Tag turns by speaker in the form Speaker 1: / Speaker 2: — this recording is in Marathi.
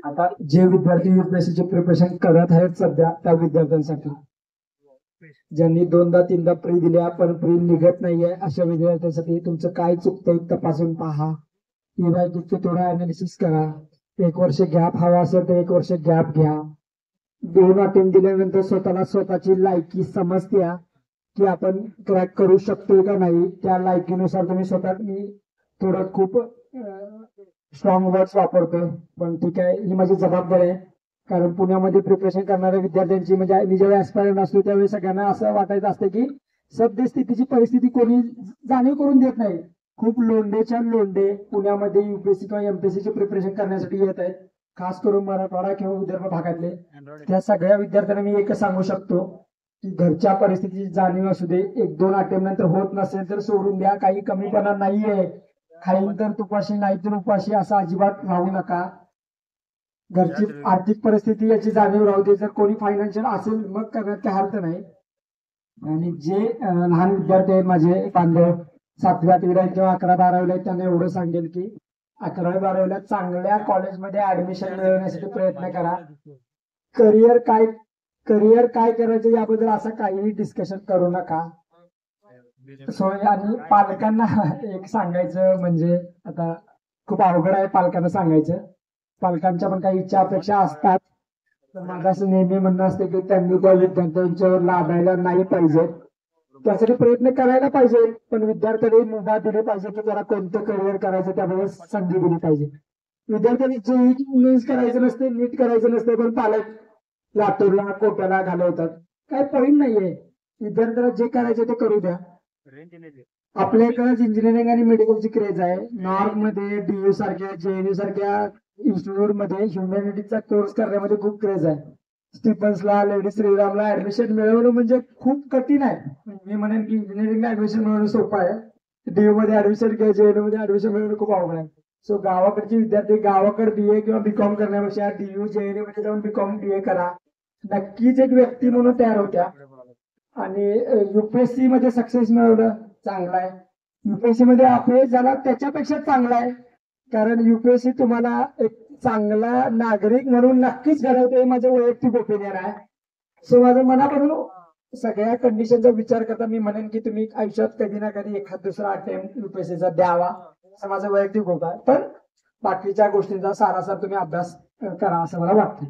Speaker 1: आता जे विद्यार्थी युपीएससीचे प्रिपरेशन करत आहेत सध्या त्या विद्यार्थ्यांसाठी, ज्यांनी दोनदा तीनदा प्री दिल्या पण प्री निघत नाहीये अशा विद्यार्थ्यांसाठी तुमचं काय चुकतंय तपासून पहा. थोडं अनालिसिस करा. एक वर्ष गॅप हवा असेल तर एक वर्ष गॅप घ्या. 2 अटेम्प्ट दिल्यानंतर स्वतःला स्वतःची लायकी समजत्या की आपण क्रॅक करू शकतोय का नाही. त्या लायकीनुसार तुम्ही स्वतः, मी थोडं खूप स्ट्रॉंग वर्ड्स वापरतोय पण ठीक आहे, ही माझी जबाबदारी आहे. कारण पुण्यामध्ये प्रिपरेशन करणाऱ्या विद्यार्थ्यांची, म्हणजे मी जेव्हा ऍस्पायरंट असतो त्यावेळी सगळ्यांना असं वाटायचं असतं की सद्यस्थितीची परिस्थिती कोणी जाणीव करून देत नाही. खूप लोंढेच्या लोंढे पुण्यामध्ये युपीएससी किंवा एमपीएससीचे प्रिपरेशन करण्यासाठी येत आहेत, खास करून मराठवाडा किंवा विदर्भ भागातले. त्या सगळ्या विद्यार्थ्यांना मी एकच सांगू शकतो की घरच्या परिस्थितीची जाणीव असू दे. 1-2 अटेम्प्ट नंतर होत नसेल तर सोडून द्या. काही कमीपणा नाहीये. खाईल तर तुपाशी नाही तर उपाशी असं अजिबात राहू नका. घरची आर्थिक परिस्थिती याची जाणीव राहू दे. जर कोणी फायनान्शियल असेल मग करण्यात काही अर्थ नाही. आणि जे लहान विद्यार्थी आहेत माझे बांधव, 7वी 8वी किंवा 11वी 12वी त्यांना एवढं सांगेल की 11वी 12वीला चांगल्या कॉलेजमध्ये ऍडमिशन मिळवण्यासाठी प्रयत्न करा. करिअर काय करायचं याबद्दल असं काहीही डिस्कशन करू नका. आणि पालकांना एक सांगायचं, म्हणजे आता खूप अवघड आहे पालकांना सांगायचं. पालकांच्या पण काही इच्छा अपेक्षा असतात. तर माझं असं नेहमी म्हणणं असतं की त्यांनी त्या विद्यार्थ्यांच्यावर लादायला नाही पाहिजे. त्यासाठी प्रयत्न करायला पाहिजे, पण विद्यार्थ्यांनी मुभा दिली पाहिजे की त्याला कोणतं करिअर करायचं त्यामध्ये संधी दिली पाहिजे. विद्यार्थ्यांनी जे करायचं नसते, नीट करायचं नसते, पण पालक लातूरला कोट्याला घालवतात. काय पॉईंट नाहीये. विद्यार्थ्याला जे करायचं ते करू द्या. आपल्याकडेच इंजिनिअरिंग आणि मेडिकलची क्रेज आहे. नॉर्थ मध्ये डीयू सारख्या, जेएनयू सारख्या इन्स्टिट्यूट मध्ये ह्युमॅनिटीचा कोर्स करण्यामध्ये खूप क्रेज आहे. स्टीफन्सला, लेडी श्रीरामला ऍडमिशन मिळवणं म्हणजे खूप कठीण आहे. मी म्हणेन की इंजिनिअरिंगला ऍडमिशन मिळवणं सोपं आहे. डीयू मध्ये ऍडमिशन घ्या, जेएनयू मध्ये ऍडमिशन मिळवणं खूप अवघड आहे. सो गावाकडचे विद्यार्थी गावाकडे बीए किंवा बीकॉम करण्यापेक्षा डीयू जेएनयू मध्ये जाऊन बीकॉम बीए करा. नक्कीच एक व्यक्ती म्हणून तयार होत्या. आणि युपीएससी मध्ये सक्सेस मिळवणं चांगलं आहे. युपीएससी मध्ये अपयश झाला त्याच्यापेक्षा चांगला आहे. कारण युपीएससी तुम्हाला एक चांगला नागरिक म्हणून नक्कीच घडवते, हे माझं वैयक्तिक ओपिनियन आहे. सो माझं मनापासून सगळ्या कंडिशनचा विचार करता मी म्हणेन की तुम्ही आयुष्यात कधी ना कधी एखाद दुसरा अटेम्प्ट युपीएससीचा द्यावा, असं माझं वैयक्तिक होत आहे. पण बाकीच्या गोष्टींचा सारासार तुम्ही अभ्यास करा असं मला वाटतं.